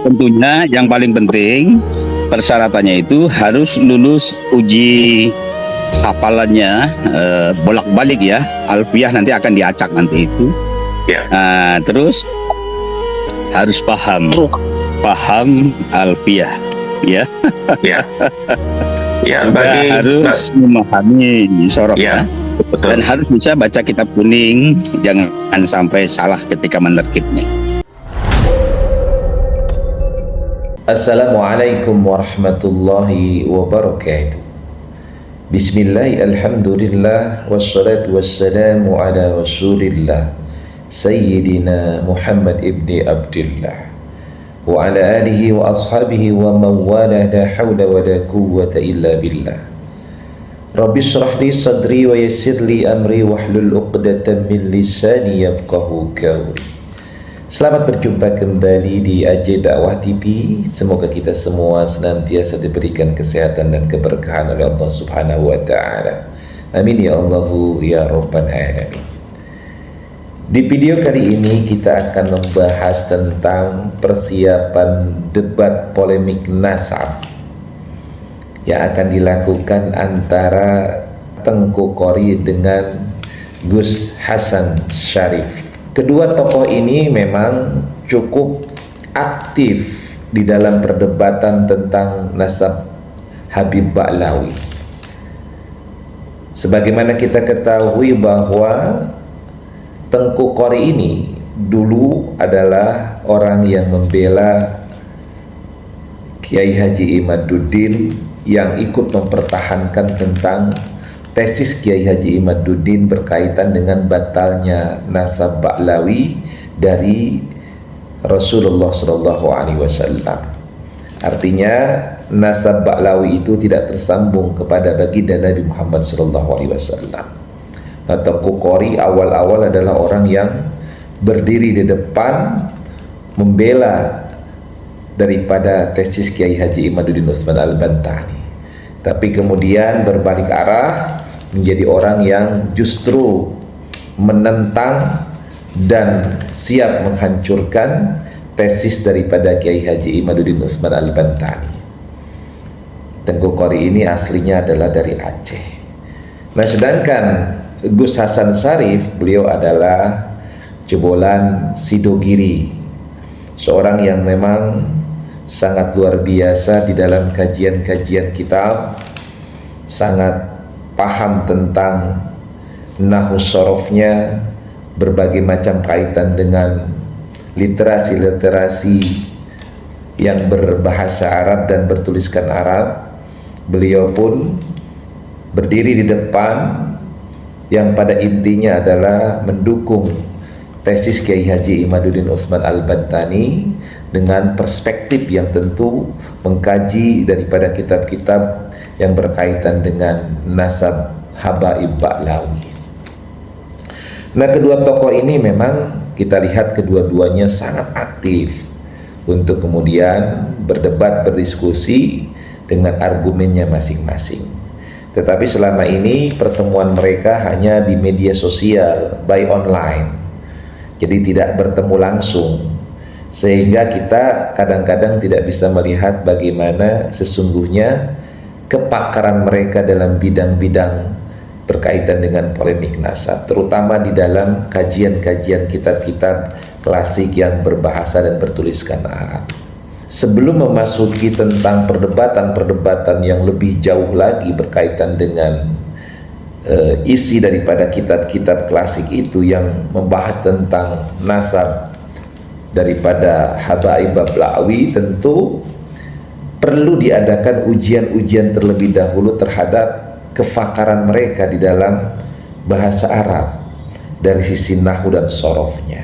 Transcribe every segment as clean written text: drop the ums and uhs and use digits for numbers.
tentunya yang paling penting persyaratannya itu harus lulus uji hafalannya bolak-balik ya. Alfiah nanti akan diacak nanti itu. Ya. Terus harus paham alfiah ya. Ya. Ya, harus memahami sorof ya. Betul. Dan harus bisa baca kitab kuning, jangan sampai salah ketika menerkibnya. Assalamualaikum warahmatullahi wabarakatuh. Bismillah, alhamdulillah, wassalatu wassalamu ala rasulillah Sayyidina Muhammad ibni Abdullah wa ala alihi wa ashabihi wa mawala la hawla wa la quwwata illa billah. Rabbi shrah li sadri wa yassir li amri wahlul uqdatan min lisani yafqahu qawli. Selamat berjumpa kembali di AJ Dakwah TV. Semoga kita semua senantiasa diberikan kesehatan dan keberkahan oleh Allah Subhanahu wa taala. Amin ya Allahu ya rabbal alamin. Di video kali ini kita akan membahas tentang persiapan debat polemik nasab yang akan dilakukan antara Tengku Qori dengan Gus Hasan Syarif. Kedua tokoh ini memang cukup aktif di dalam perdebatan tentang nasab Habib Ba'lawi. Sebagaimana kita ketahui bahwa Tengku Qori ini dulu adalah orang yang membela Kiai Haji Imaduddin, yang ikut mempertahankan tentang tesis Kiai Haji Imaduddin berkaitan dengan batalnya nasab Ba'lawi dari Rasulullah SAW. Artinya nasab Ba'lawi itu tidak tersambung kepada baginda Nabi Muhammad SAW. Tengku Qori awal-awal adalah orang yang berdiri di depan membela daripada tesis Kiai Haji Imaduddin Utsman Al-Bantani, tapi kemudian berbalik arah menjadi orang yang justru menentang dan siap menghancurkan tesis daripada Kiai Haji Imaduddin Utsman Al-Bantani. Tengku Qori ini aslinya adalah dari Aceh. Nah, sedangkan Gus Hasan Syarif, beliau adalah jebolan Sidogiri, seorang yang memang sangat luar biasa di dalam kajian-kajian kitab, sangat paham tentang nahwu sorofnya, berbagai macam kaitan dengan literasi-literasi yang berbahasa Arab dan bertuliskan Arab. Beliau pun berdiri di depan yang pada intinya adalah mendukung tesis Kiai Haji Imaduddin Utsman Al-Bantani dengan perspektif yang tentu mengkaji daripada kitab-kitab yang berkaitan dengan nasab Habaib Ba'lawi. Nah, kedua tokoh ini memang kita lihat kedua-duanya sangat aktif untuk kemudian berdebat, berdiskusi dengan argumennya masing-masing. Tetapi selama ini pertemuan mereka hanya di media sosial, by online. Jadi tidak bertemu langsung, sehingga kita kadang-kadang tidak bisa melihat bagaimana sesungguhnya kepakaran mereka dalam bidang-bidang berkaitan dengan polemik nasab, terutama di dalam kajian-kajian kitab-kitab klasik yang berbahasa dan bertuliskan Arab. Sebelum memasuki tentang perdebatan-perdebatan yang lebih jauh lagi berkaitan dengan isi daripada kitab-kitab klasik itu yang membahas tentang nasab daripada Habaib Ba'lawi, tentu perlu diadakan ujian-ujian terlebih dahulu terhadap kefakaran mereka di dalam bahasa Arab dari sisi nahwu dan sorofnya.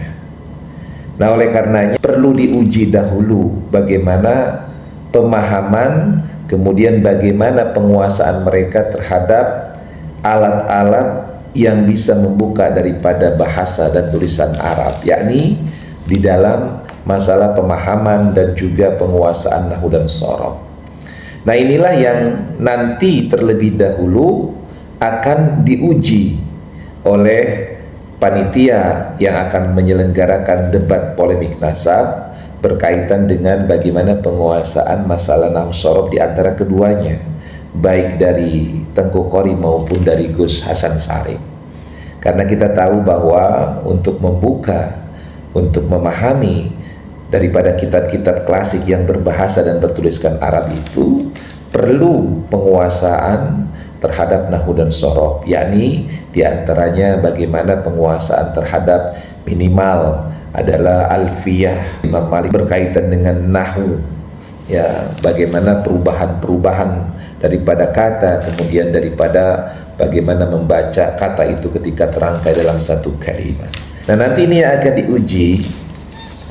Nah, oleh karenanya perlu diuji dahulu bagaimana pemahaman, kemudian bagaimana penguasaan mereka terhadap alat-alat yang bisa membuka daripada bahasa dan tulisan Arab, yakni di dalam masalah pemahaman dan juga penguasaan nahwu dan sorof. Nah, inilah yang nanti terlebih dahulu akan diuji oleh panitia yang akan menyelenggarakan debat polemik nasab berkaitan dengan bagaimana penguasaan masalah nahwu sorof di antara keduanya, baik dari Tengku Qori maupun dari Gus Hasan Sarim. Karena kita tahu bahwa untuk membuka, untuk memahami daripada kitab-kitab klasik yang berbahasa dan bertuliskan Arab itu perlu penguasaan terhadap nahwu dan sorof, yakni diantaranya bagaimana penguasaan terhadap minimal adalah alfiyah Imam Malik berkaitan dengan nahwu, ya, bagaimana perubahan-perubahan daripada kata, kemudian daripada bagaimana membaca kata itu ketika terangkai dalam satu kalimat. Nah, nanti ini akan diuji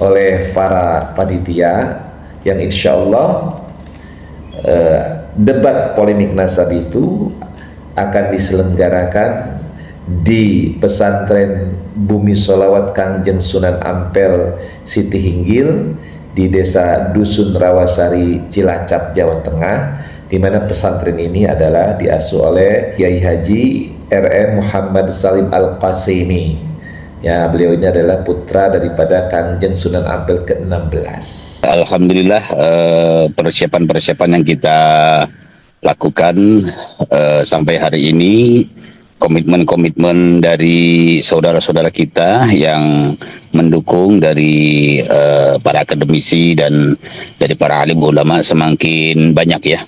oleh para panitia yang insya Allah debat polemik nasab itu akan diselenggarakan di pesantren Bumi Sholawat Kangjeng Sunan Ampel Siti Hinggil di desa Dusun Rawasari Cilacap, Jawa Tengah, di mana pesantren ini adalah diasuh oleh Kiai Haji R.M. Muhammad Salim Al-Qasimi. Ya, beliau ini adalah putra daripada Kangjeng Sunan Ampel ke-16. Alhamdulillah, persiapan-persiapan yang kita lakukan sampai hari ini, komitmen-komitmen dari saudara-saudara kita yang mendukung dari para akademisi dan dari para alim ulama semakin banyak ya.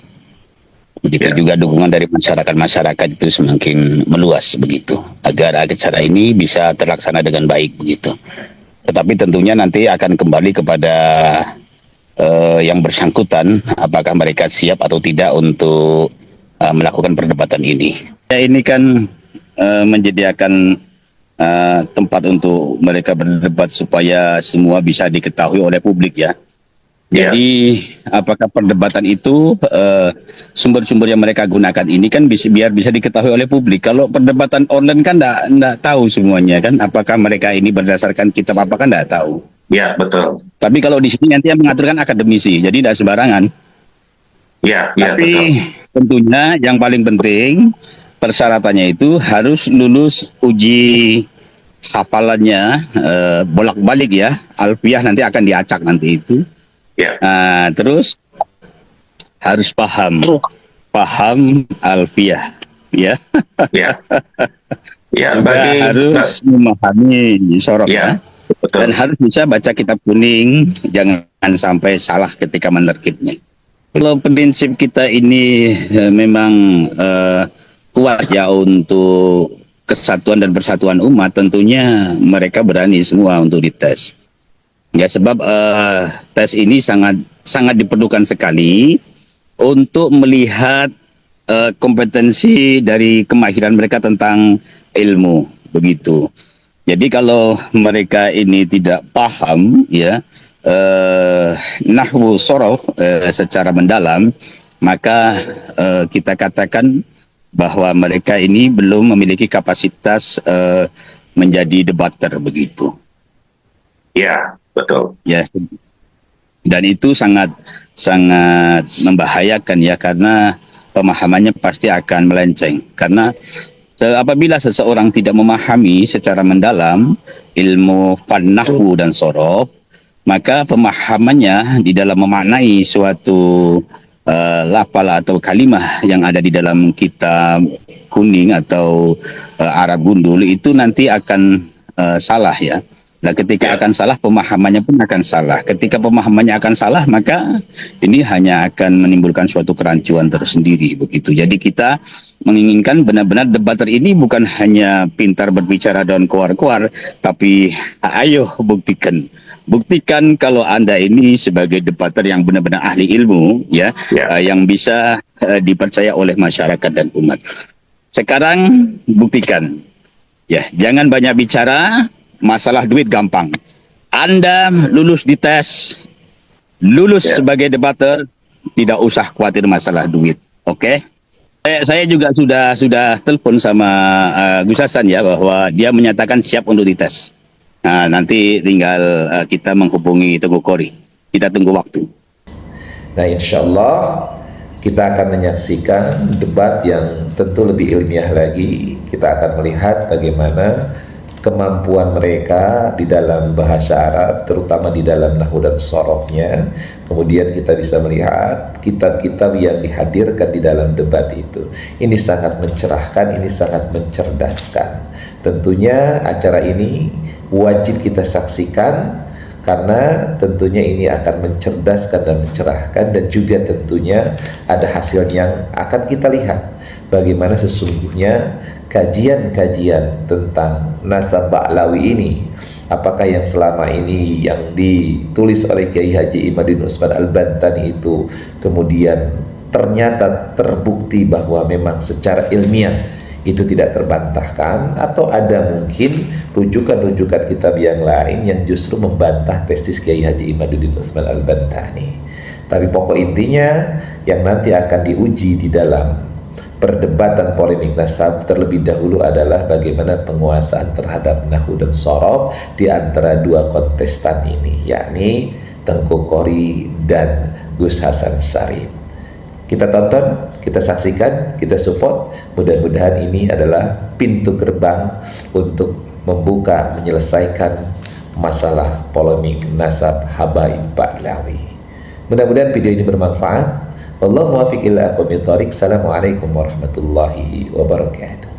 Begitu juga dukungan dari masyarakat itu semakin meluas begitu, agar acara ini bisa terlaksana dengan baik begitu. Tetapi tentunya nanti akan kembali kepada yang bersangkutan, apakah mereka siap atau tidak untuk melakukan perdebatan ini. Ya, ini kan menyediakan tempat untuk mereka berdebat supaya semua bisa diketahui oleh publik ya. Jadi apakah perdebatan itu sumber-sumber yang mereka gunakan ini kan biar bisa diketahui oleh publik. Kalau perdebatan online kan enggak tahu semuanya kan, apakah mereka ini berdasarkan kitab apa kan enggak tahu. Ya, betul. Tapi kalau di sini nanti yang mengaturkan akademisi, jadi tidak sembarangan. Ya, tapi betul. tentunya yang paling penting persyaratannya itu harus lulus uji hafalannya bolak-balik ya, alfiyah nanti akan diacak nanti itu. Ya. Terus harus paham alfiyah ya. Ya. Ya, harus memahami sorof ya. Betul. Dan harus bisa baca kitab kuning, jangan sampai salah ketika menerkibnya. Kalau prinsip kita ini memang kuat ya untuk kesatuan dan persatuan umat, tentunya mereka berani semua untuk dites. Ya, sebab tes ini sangat diperlukan sekali untuk melihat kompetensi dari kemahiran mereka tentang ilmu begitu. Jadi kalau mereka ini tidak paham ya nahwu sorof secara mendalam, maka kita katakan bahwa mereka ini belum memiliki kapasitas menjadi debater begitu. Ya, betul. Ya, dan itu sangat membahayakan ya, karena pemahamannya pasti akan melenceng. Karena apabila seseorang tidak memahami secara mendalam ilmu nahwu dan sorof, maka pemahamannya di dalam memaknai suatu lafal atau kalimah yang ada di dalam kitab kuning atau Arab gundul itu nanti akan salah ya. Nah, ketika akan salah, pemahamannya pun akan salah. Ketika pemahamannya akan salah, maka ini hanya akan menimbulkan suatu kerancuan tersendiri begitu. Jadi kita menginginkan benar-benar debater ini bukan hanya pintar berbicara dan keluar-keluar, tapi ayo buktikan kalau Anda ini sebagai debater yang benar-benar ahli ilmu ya. Yang bisa dipercaya oleh masyarakat dan umat. Sekarang buktikan ya, jangan banyak bicara. Masalah duit gampang. Anda lulus di tes, lulus sebagai debater, tidak usah khawatir masalah duit. Oke? Saya juga sudah telepon sama Gus Hasan ya, bahwa dia menyatakan siap untuk dites. Nah, nanti tinggal kita menghubungi Tengku Qori. Kita tunggu waktu. Nah, insya Allah kita akan menyaksikan debat yang tentu lebih ilmiah lagi. Kita akan melihat bagaimana kemampuan mereka di dalam bahasa Arab, terutama di dalam nahwu dan sorofnya. Kemudian kita bisa melihat kitab-kitab yang dihadirkan di dalam debat itu. Ini sangat mencerahkan, ini sangat mencerdaskan. Tentunya acara ini wajib kita saksikan, karena tentunya ini akan mencerdaskan dan mencerahkan, dan juga tentunya ada hasil yang akan kita lihat bagaimana sesungguhnya kajian-kajian tentang nasab Ba'lawi ini, apakah yang selama ini yang ditulis oleh Kiai Haji Imaduddin Utsman Al-Bantani itu kemudian ternyata terbukti bahwa memang secara ilmiah itu tidak terbantahkan, atau ada mungkin rujukan-rujukan kitab yang lain yang justru membantah tesis Kiai Haji Imaduddin Utsman Al-Bantani. Tapi pokok intinya yang nanti akan diuji di dalam perdebatan polemik nasab terlebih dahulu adalah bagaimana penguasaan terhadap nahwu dan shorof di antara dua kontestan ini, yakni Tengku Qori dan Gus Hasan Syarif. Kita tonton, kita saksikan, kita support. Mudah-mudahan ini adalah pintu gerbang untuk membuka, menyelesaikan masalah polemik nasab Habaib Ba'lawi. Mudah-mudahan video ini bermanfaat. Wallahu muwaffiq ila aqwamit thoriq. Assalamualaikum warahmatullahi wabarakatuh.